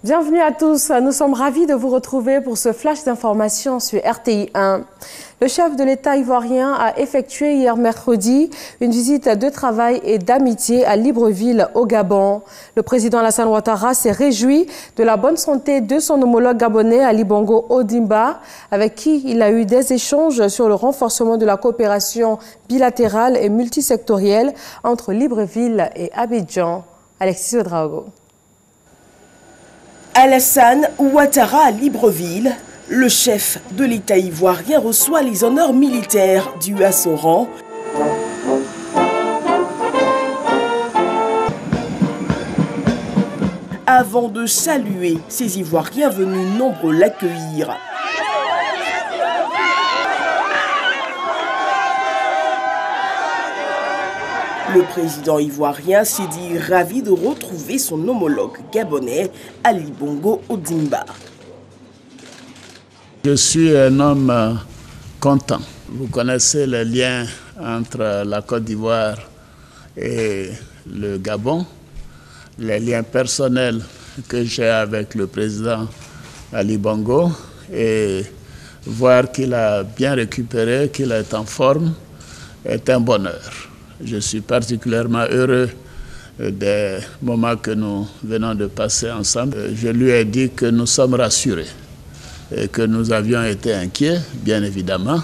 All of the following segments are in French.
Bienvenue à tous, nous sommes ravis de vous retrouver pour ce flash d'information sur RTI 1. Le chef de l'État ivoirien a effectué hier mercredi une visite de travail et d'amitié à Libreville au Gabon. Le président Alassane Ouattara s'est réjoui de la bonne santé de son homologue gabonais Ali Bongo Ondimba, avec qui il a eu des échanges sur le renforcement de la coopération bilatérale et multisectorielle entre Libreville et Abidjan. Alexis Ouedraogo. Alassane Ouattara à Libreville, le chef de l'État ivoirien reçoit les honneurs militaires dus à son rang. Avant de saluer ces Ivoiriens venus nombreux l'accueillir. Le président ivoirien s'est dit ravi de retrouver son homologue gabonais, Ali Bongo Ondimba. Je suis un homme content. Vous connaissez les liens entre la Côte d'Ivoire et le Gabon, les liens personnels que j'ai avec le président Ali Bongo, et voir qu'il a bien récupéré, qu'il est en forme, est un bonheur. Je suis particulièrement heureux des moments que nous venons de passer ensemble. Je lui ai dit que nous sommes rassurés et que nous avions été inquiets, bien évidemment,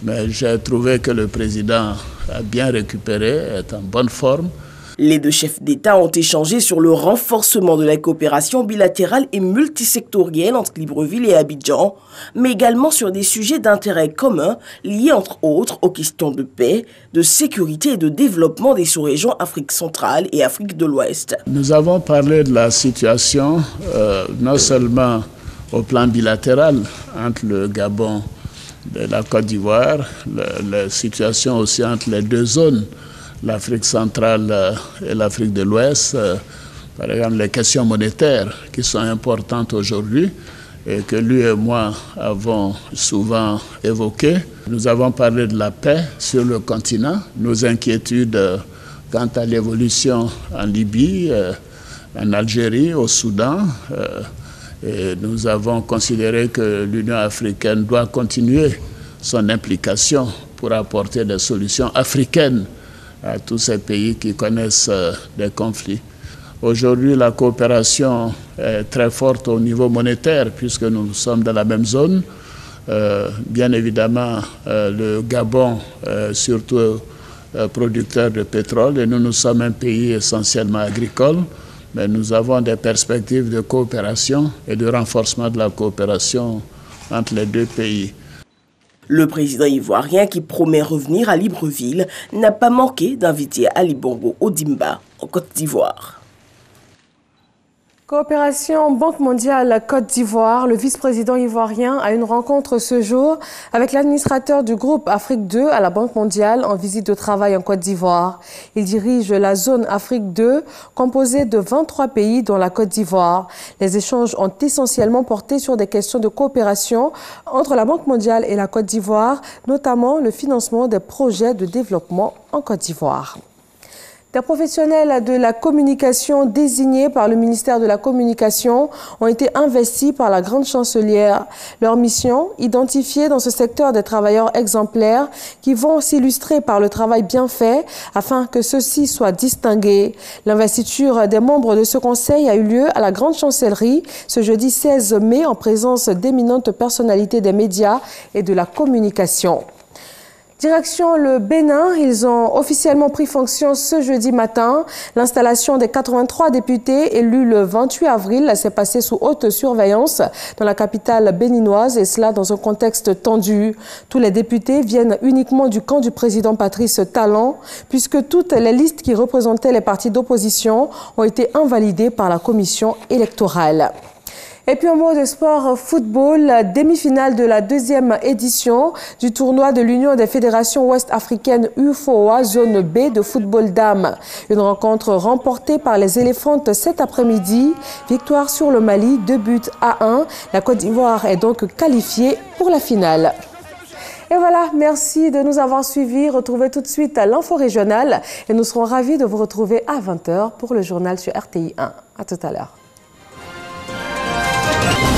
mais j'ai trouvé que le président a bien récupéré, est en bonne forme. Les deux chefs d'État ont échangé sur le renforcement de la coopération bilatérale et multisectorielle entre Libreville et Abidjan, mais également sur des sujets d'intérêt commun liés entre autres aux questions de paix, de sécurité et de développement des sous-régions Afrique centrale et Afrique de l'Ouest. Nous avons parlé de la situation non seulement au plan bilatéral entre le Gabon et la Côte d'Ivoire, la situation aussi entre les deux zones, l'Afrique centrale et l'Afrique de l'Ouest, par exemple les questions monétaires qui sont importantes aujourd'hui et que lui et moi avons souvent évoquées. Nous avons parlé de la paix sur le continent, nos inquiétudes quant à l'évolution en Libye, en Algérie, au Soudan. Et nous avons considéré que l'Union africaine doit continuer son implication pour apporter des solutions africaines à tous ces pays qui connaissent des conflits. Aujourd'hui, la coopération est très forte au niveau monétaire puisque nous sommes dans la même zone. Bien évidemment, le Gabon est surtout producteur de pétrole et nous sommes un pays essentiellement agricole, mais nous avons des perspectives de coopération et de renforcement de la coopération entre les deux pays. Le président ivoirien, qui promet revenir à Libreville, n'a pas manqué d'inviter Ali Bongo Ondimba en Côte d'Ivoire. Coopération Banque mondiale Côte d'Ivoire, le vice-président ivoirien a une rencontre ce jour avec l'administrateur du groupe Afrique 2 à la Banque mondiale en visite de travail en Côte d'Ivoire. Il dirige la zone Afrique 2 composée de 23 pays dont la Côte d'Ivoire. Les échanges ont essentiellement porté sur des questions de coopération entre la Banque mondiale et la Côte d'Ivoire, notamment le financement des projets de développement en Côte d'Ivoire. Des professionnels de la communication désignés par le ministère de la Communication ont été investis par la grande chancelière. Leur mission, identifier dans ce secteur des travailleurs exemplaires qui vont s'illustrer par le travail bien fait afin que ceux-ci soient distingués. L'investiture des membres de ce conseil a eu lieu à la grande chancellerie ce jeudi 16 mai en présence d'éminentes personnalités des médias et de la communication. Direction le Bénin, ils ont officiellement pris fonction ce jeudi matin. L'installation des 83 députés élus le 28 avril s'est passée sous haute surveillance dans la capitale béninoise et cela dans un contexte tendu. Tous les députés viennent uniquement du camp du président Patrice Talon puisque toutes les listes qui représentaient les partis d'opposition ont été invalidées par la commission électorale. Et puis en mot de sport football, demi-finale de la deuxième édition du tournoi de l'Union des fédérations ouest-africaines UFOA zone B de football dames. Une rencontre remportée par les éléphantes cet après-midi. Victoire sur le Mali, 2-1. La Côte d'Ivoire est donc qualifiée pour la finale. Et voilà, merci de nous avoir suivis. Retrouvez tout de suite l'info régionale et nous serons ravis de vous retrouver à 20h pour le journal sur RTI 1. À tout à l'heure. Afrique.